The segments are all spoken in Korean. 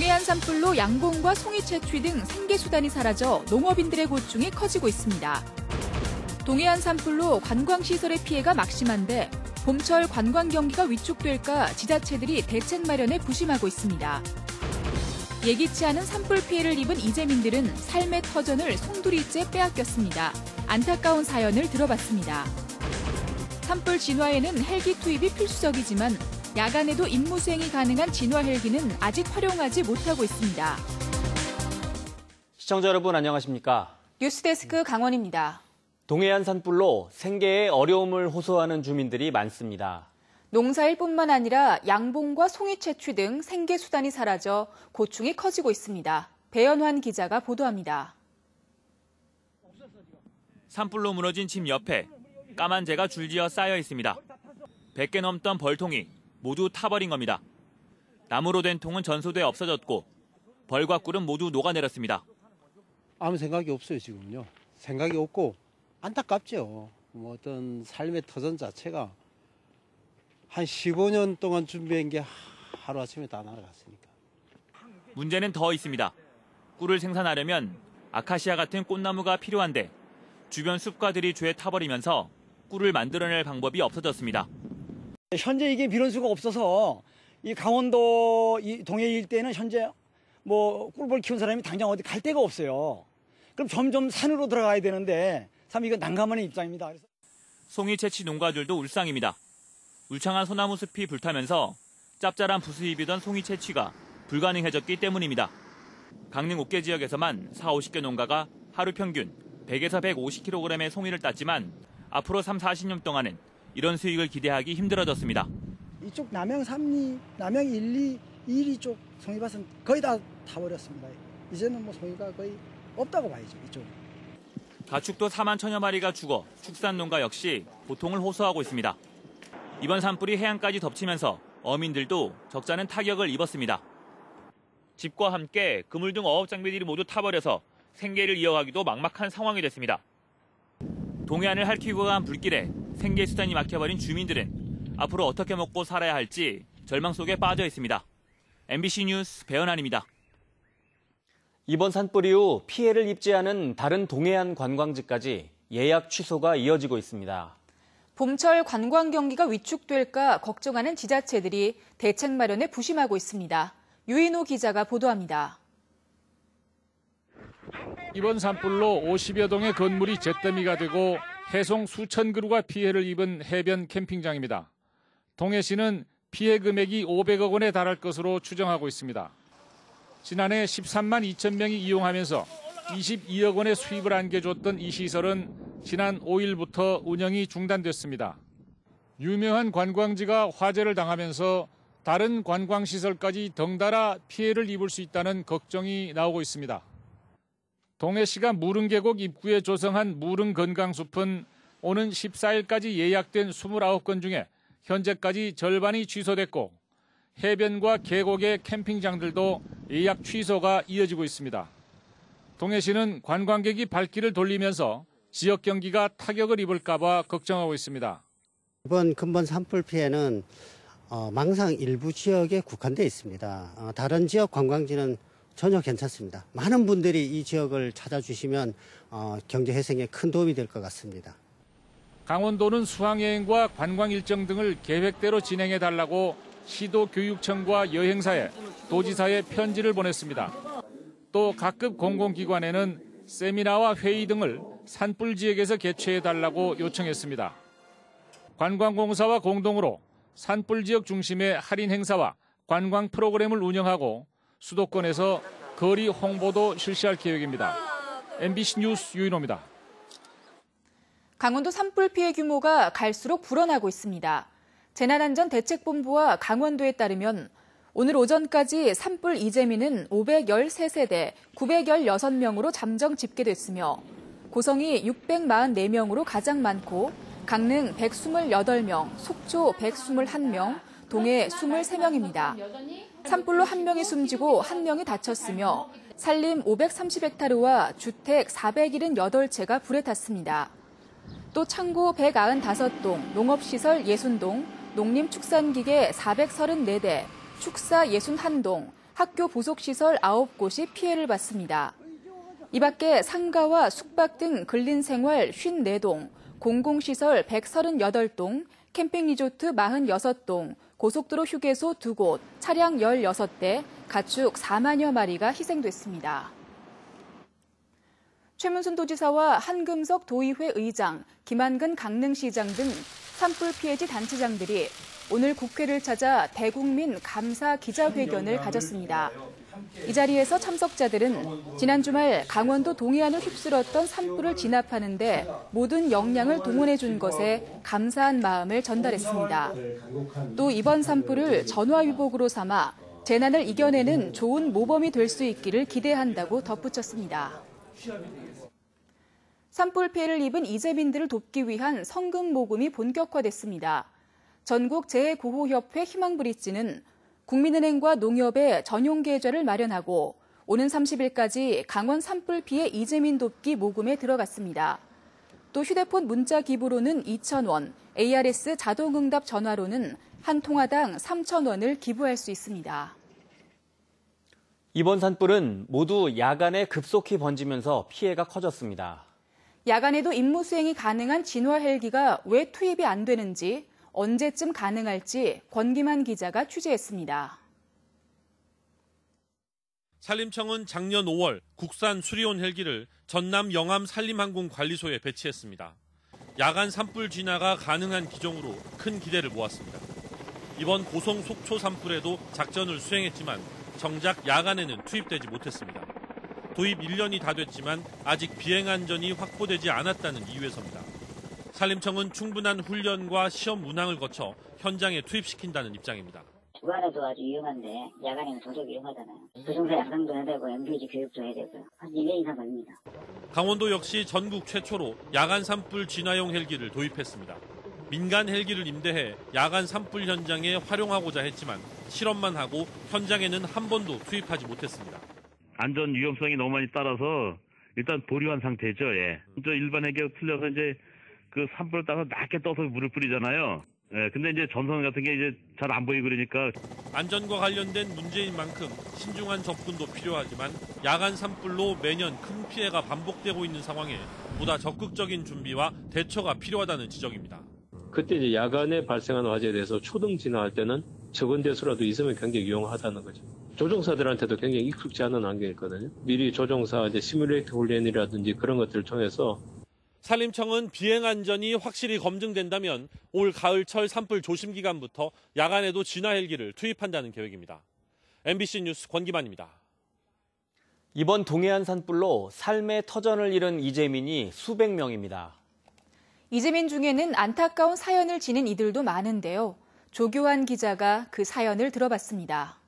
동해안 산불로 양봉과 송이 채취 등 생계수단이 사라져 농업인들의 고충이 커지고 있습니다. 동해안 산불로 관광시설의 피해가 막심한데 봄철 관광 경기가 위축될까 지자체들이 대책 마련에 부심하고 있습니다. 예기치 않은 산불 피해를 입은 이재민들은 삶의 터전을 송두리째 빼앗겼습니다. 안타까운 사연을 들어봤습니다. 산불 진화에는 헬기 투입이 필수적이지만 야간에도 임무 수행이 가능한 진화 헬기는 아직 활용하지 못하고 있습니다. 시청자 여러분 안녕하십니까? 뉴스데스크 강원입니다. 동해안 산불로 생계에 어려움을 호소하는 주민들이 많습니다. 농사일뿐만 아니라 양봉과 송이 채취 등 생계수단이 사라져 고충이 커지고 있습니다. 배연환 기자가 보도합니다. 산불로 무너진 집 옆에 까만 재가 줄지어 쌓여 있습니다. 100개 넘던 벌통이 모두 타버린 겁니다. 나무로 된 통은 전소돼 없어졌고 벌과 꿀은 모두 녹아내렸습니다. 아무 생각이 없어요, 지금요. 생각이 없고 안타깝죠. 어떤 삶의 터전 자체가 한 15년 동안 준비한 게 하루아침에 다 날아갔으니까. 문제는 더 있습니다. 꿀을 생산하려면 아카시아 같은 꽃나무가 필요한데 주변 숲과들이 죄에 타버리면서 꿀을 만들어낼 방법이 없어졌습니다. 현재 이게 밀원수가 없어서 이 강원도 이 동해 일대는 현재 꿀벌 키우는 사람이 당장 어디 갈 데가 없어요. 그럼 점점 산으로 들어가야 되는데 참 이거 난감한 입장입니다. 송이 채취 농가들도 울상입니다. 울창한 소나무 숲이 불타면서 짭짤한 부수입이던 송이 채취가 불가능해졌기 때문입니다. 강릉 옥계 지역에서만 40-50개 농가가 하루 평균 100에서 150kg의 송이를 땄지만 앞으로 30-40년 동안은 이런 수익을 기대하기 힘들어졌습니다. 이쪽 남양 3리, 남양 1리, 2리 쪽 송이밭은 거의 다 타버렸습니다. 이제는 송이가 거의 없다고 봐야죠, 이쪽. 가축도 4만 천여 마리가 죽어 축산농가 역시 고통을 호소하고 있습니다. 이번 산불이 해안까지 덮치면서 어민들도 적잖은 타격을 입었습니다. 집과 함께 그물 등 어업 장비들이 모두 타버려서 생계를 이어가기도 막막한 상황이 됐습니다. 동해안을 핥히고 간 불길에 생계수단이 막혀버린 주민들은 앞으로 어떻게 먹고 살아야 할지 절망 속에 빠져 있습니다. MBC 뉴스 배연환입니다. 이번 산불 이후 피해를 입지 않은 다른 동해안 관광지까지 예약 취소가 이어지고 있습니다. 봄철 관광 경기가 위축될까 걱정하는 지자체들이 대책 마련에 부심하고 있습니다. 유인호 기자가 보도합니다. 이번 산불로 50여 동의 건물이 잿더미가 되고 해송 수천 그루가 피해를 입은 해변 캠핑장입니다. 동해시는 피해 금액이 500억 원에 달할 것으로 추정하고 있습니다. 지난해 13만 2천 명이 이용하면서 22억 원의 수입을 안겨줬던 이 시설은 지난 5일부터 운영이 중단됐습니다. 유명한 관광지가 화재를 당하면서 다른 관광시설까지 덩달아 피해를 입을 수 있다는 걱정이 나오고 있습니다. 동해시가 무릉계곡 입구에 조성한 무릉건강숲은 오는 14일까지 예약된 29건 중에 현재까지 절반이 취소됐고 해변과 계곡의 캠핑장들도 예약 취소가 이어지고 있습니다. 동해시는 관광객이 발길을 돌리면서 지역 경기가 타격을 입을까 봐 걱정하고 있습니다. 이번 근본 산불 피해는 망상 일부 지역에 국한되어 있습니다. 다른 지역 관광지는 전혀 괜찮습니다. 많은 분들이 이 지역을 찾아주시면 경제 회생에 큰 도움이 될 것 같습니다. 강원도는 수학여행과 관광 일정 등을 계획대로 진행해달라고 시도교육청과 여행사에 도지사에 편지를 보냈습니다. 또 각급 공공기관에는 세미나와 회의 등을 산불 지역에서 개최해달라고 요청했습니다. 관광공사와 공동으로 산불 지역 중심의 할인 행사와 관광 프로그램을 운영하고 수도권에서 거리 홍보도 실시할 계획입니다. MBC 뉴스 유인호입니다. 강원도 산불 피해 규모가 갈수록 불어나고 있습니다. 재난안전대책본부와 강원도에 따르면 오늘 오전까지 산불 이재민은 513세대 916명으로 잠정 집계됐으며 고성이 644명으로 가장 많고 강릉 128명, 속초 121명, 동해 23명입니다. 산불로 1명이 숨지고 1명이 다쳤으며 산림 530헥타르와 주택 478채가 불에 탔습니다. 또 창고 195동, 농업시설 60동, 농림축산기계 434대, 축사 61동, 학교 부속시설 9곳이 피해를 봤습니다. 이 밖에 상가와 숙박 등 근린생활 54동, 공공시설 138동, 캠핑 리조트 46동, 고속도로 휴게소 2곳, 차량 16대, 가축 4만여 마리가 희생됐습니다. 최문순 도지사와 한금석 도의회 의장, 김한근 강릉시장 등 산불 피해지 단체장들이 오늘 국회를 찾아 대국민 감사 기자회견을 가졌습니다. 이 자리에서 참석자들은 지난 주말 강원도 동해안을 휩쓸었던 산불을 진압하는 데 모든 역량을 동원해 준 것에 감사한 마음을 전달했습니다. 또 이번 산불을 전화위복으로 삼아 재난을 이겨내는 좋은 모범이 될 수 있기를 기대한다고 덧붙였습니다. 산불 피해를 입은 이재민들을 돕기 위한 성금 모금이 본격화됐습니다. 전국 재구호협회 희망브릿지는 국민은행과 농협에 전용 계좌를 마련하고 오는 30일까지 강원 산불 피해 이재민 돕기 모금에 들어갔습니다. 또 휴대폰 문자 기부로는 2,000원, ARS 자동응답 전화로는 한 통화당 3,000원을 기부할 수 있습니다. 이번 산불은 모두 야간에 급속히 번지면서 피해가 커졌습니다. 야간에도 임무 수행이 가능한 진화 헬기가 왜 투입이 안 되는지, 언제쯤 가능할지 권기만 기자가 취재했습니다. 산림청은 작년 5월 국산 수리온 헬기를 전남 영암 산림항공관리소에 배치했습니다. 야간 산불 진화가 가능한 기종으로 큰 기대를 모았습니다. 이번 고성 속초 산불에도 작전을 수행했지만 정작 야간에는 투입되지 못했습니다. 도입 1년이 다 됐지만 아직 비행 안전이 확보되지 않았다는 이유에서입니다. 산림청은 충분한 훈련과 시험 운항을 거쳐 현장에 투입시킨다는 입장입니다. 주간에도 아주 위험한데 야간에는 도저히 위험하잖아요. 조종사 양성도 해야 되고 MBG 교육도 해야 되고요. 한 2년 이상 걸립니다. 강원도 역시 전국 최초로 야간 산불 진화용 헬기를 도입했습니다. 민간 헬기를 임대해 야간 산불 현장에 활용하고자 했지만 실험만 하고 현장에는 한 번도 투입하지 못했습니다. 안전 위험성이 너무 많이 따라서 일단 보류한 상태죠. 예. 저 일반 헬기가 풀려서 이제 그 산불을 따서 낮게 떠서 물을 뿌리잖아요. 예. 근데 이제 전선 같은 게 이제 잘 안 보이고 그러니까 안전과 관련된 문제인 만큼 신중한 접근도 필요하지만 야간 산불로 매년 큰 피해가 반복되고 있는 상황에 보다 적극적인 준비와 대처가 필요하다는 지적입니다. 그때 이제 야간에 발생하는 화재에 대해서 초등 진화할 때는 적은 대수라도 있으면 굉장히 유용하다는 거죠. 조종사들한테도 굉장히 익숙지 않은 환경이거든요. 미리 조종사 이제 시뮬레이터 훈련이라든지 그런 것들을 통해서 산림청은 비행 안전이 확실히 검증된다면 올 가을철 산불 조심 기간부터 야간에도 진화 헬기를 투입한다는 계획입니다. MBC 뉴스 권기만입니다. 이번 동해안 산불로 삶의 터전을 잃은 이재민이 수백 명입니다. 이재민 중에는 안타까운 사연을 지닌 이들도 많은데요. 조교환 기자가 그 사연을 들어봤습니다.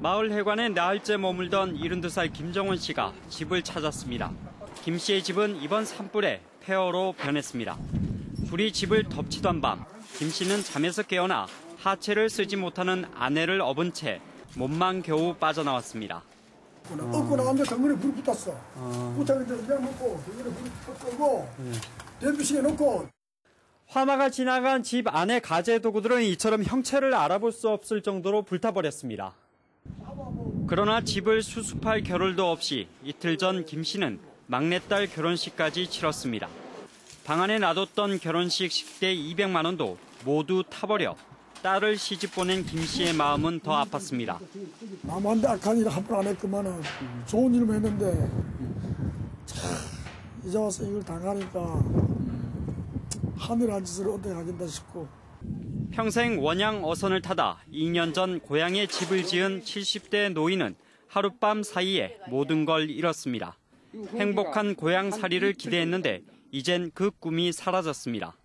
마을 해관에 나흘째 머물던 72살 김정원 씨가 집을 찾았습니다. 김 씨의 집은 이번 산불에 폐허로 변했습니다. 불이 집을 덮치던 밤, 김 씨는 잠에서 깨어나 하체를 쓰지 못하는 아내를 업은 채 몸만 겨우 빠져나왔습니다. 업고 나왔는데 덩굴에 불이 붙었어. 붙었는데 그냥 놓고 덩굴에 불이 끄고 대피시에 놓고. 화마가 지나간 집 안의 가재 도구들은 이처럼 형체를 알아볼 수 없을 정도로 불타버렸습니다. 그러나 집을 수습할 겨를도 없이 이틀 전 김 씨는 막내딸 결혼식까지 치렀습니다. 방 안에 놔뒀던 결혼식 식대 200만 원도 모두 타버려 딸을 시집 보낸 김 씨의 마음은 더 아팠습니다. 남한테 악한 일 한 번 안 했구만은 좋은 일만 했는데 참 이제 와서 이걸 당하니까 하늘한 짓을 어떻게 하겠다 싶고. 평생 원양 어선을 타다 2년 전 고향에 집을 지은 70대 노인은 하룻밤 사이에 모든 걸 잃었습니다. 행복한 고향살이를 기대했는데 이젠 그 꿈이 사라졌습니다.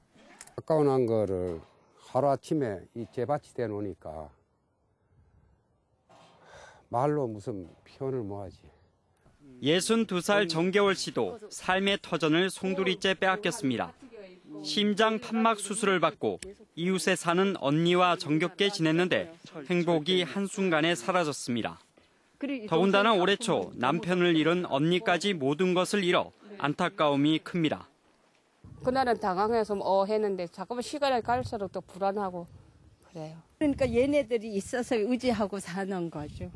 가까운 거를 하루아침에 이 재밭이 되놓으니까 말로 무슨 표현을 뭐하지. 62살 정계월 씨도 삶의 터전을 송두리째 빼앗겼습니다. 심장 판막 수술을 받고 이웃에 사는 언니와 정겹게 지냈는데 행복이 한순간에 사라졌습니다. 더군다나 올해 초 남편을 잃은 언니까지 모든 것을 잃어 안타까움이 큽니다. 그날은 당황해서 했는데 자꾸만 시간이 갈수록 또 불안하고 그래요. 그러니까 얘네들이 있어서 의지하고 사는 거죠.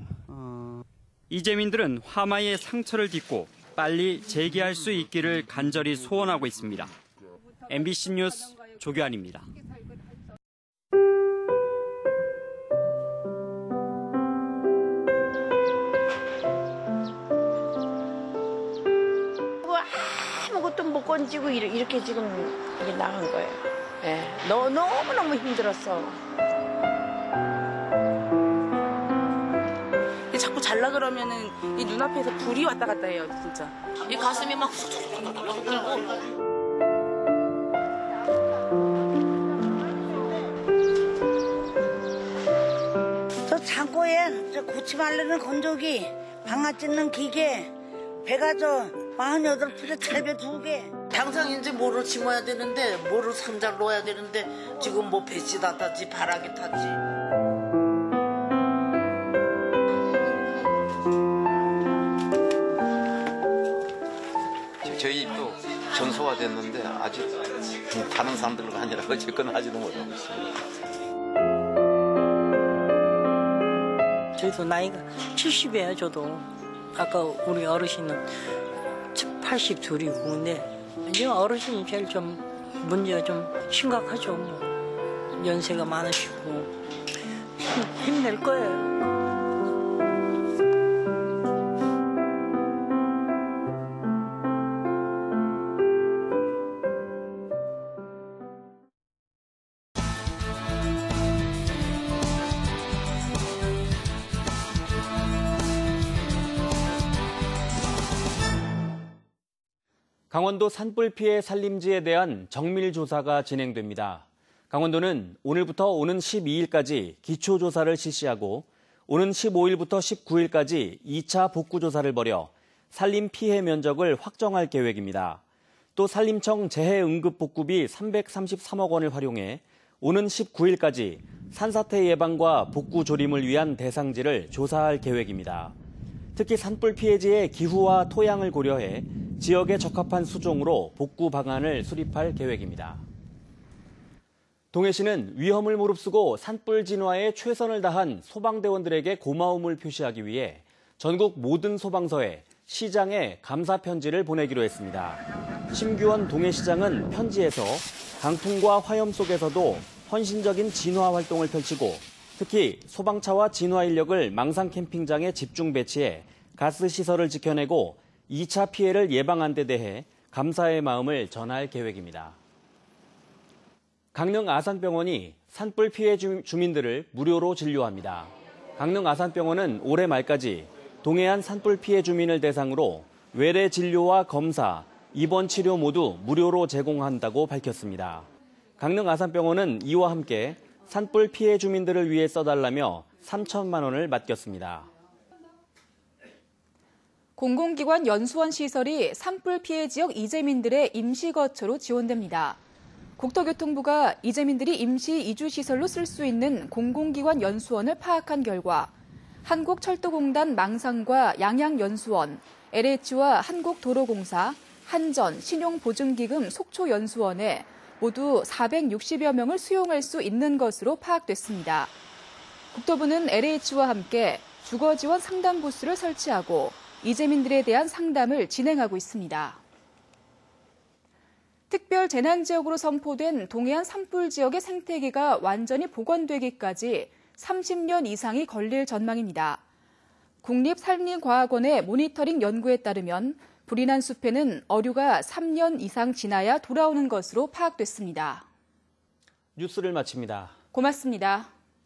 이재민들은 화마의 상처를 딛고 빨리 재기할 수 있기를 간절히 소원하고 있습니다. MBC 뉴스 조규환입니다. 아무것도 못 건지고 이렇게 지금 이게 나간 거예요. 네. 너무너무 힘들었어. 자꾸 잘라 그러면은 이 눈앞에서 불이 왔다 갔다 해요, 진짜. 이 가슴이 막 훅훅훅 들고. 저 창고에 저 고치 말르는 건조기, 방아 찢는 기계, 배가 저 48풀에 텔배 2개. 당장인지 뭐를 심어야 되는데 뭐를 상자를 넣어야 되는데 지금 뭐 배씨 다 탔지 바라기 탔지. 저희 또 전소화됐는데 아직 다른 사람들과 아니라 어쨌거나 하지도 못하고 있습니다. 저희도 나이가 70이에요, 저도. 아까 우리 어르신은 82이고, 근데 이제 어르신이 제일 좀 문제가 좀 심각하죠. 뭐. 연세가 많으시고 힘낼 거예요. 강원도 산불 피해 산림지에 대한 정밀 조사가 진행됩니다. 강원도는 오늘부터 오는 12일까지 기초조사를 실시하고 오는 15일부터 19일까지 2차 복구조사를 벌여 산림 피해 면적을 확정할 계획입니다. 또 산림청 재해응급복구비 333억 원을 활용해 오는 19일까지 산사태 예방과 복구 조림을 위한 대상지를 조사할 계획입니다. 특히 산불 피해지의 기후와 토양을 고려해 지역에 적합한 수종으로 복구 방안을 수립할 계획입니다. 동해시는 위험을 무릅쓰고 산불 진화에 최선을 다한 소방대원들에게 고마움을 표시하기 위해 전국 모든 소방서에 시장에 감사 편지를 보내기로 했습니다. 심규원 동해시장은 편지에서 강풍과 화염 속에서도 헌신적인 진화 활동을 펼치고 특히 소방차와 진화 인력을 망상 캠핑장에 집중 배치해 가스 시설을 지켜내고 2차 피해를 예방한 데 대해 감사의 마음을 전할 계획입니다. 강릉 아산병원이 산불 피해 주민들을 무료로 진료합니다. 강릉 아산병원은 올해 말까지 동해안 산불 피해 주민을 대상으로 외래 진료와 검사, 입원 치료 모두 무료로 제공한다고 밝혔습니다. 강릉 아산병원은 이와 함께 산불 피해 주민들을 위해 써달라며 3천만 원을 맡겼습니다. 공공기관 연수원 시설이 산불 피해 지역 이재민들의 임시거처로 지원됩니다. 국토교통부가 이재민들이 임시 이주시설로 쓸 수 있는 공공기관 연수원을 파악한 결과 한국철도공단 망상과 양양연수원, LH와 한국도로공사, 한전, 신용보증기금 속초연수원에 모두 460여 명을 수용할 수 있는 것으로 파악됐습니다. 국토부는 LH와 함께 주거지원 상담 부스를 설치하고 이재민들에 대한 상담을 진행하고 있습니다. 특별 재난지역으로 선포된 동해안 산불 지역의 생태계가 완전히 복원되기까지 30년 이상이 걸릴 전망입니다. 국립산림과학원의 모니터링 연구에 따르면 불이 난 숲에는 어류가 3년 이상 지나야 돌아오는 것으로 파악됐습니다. 뉴스를 마칩니다. 고맙습니다.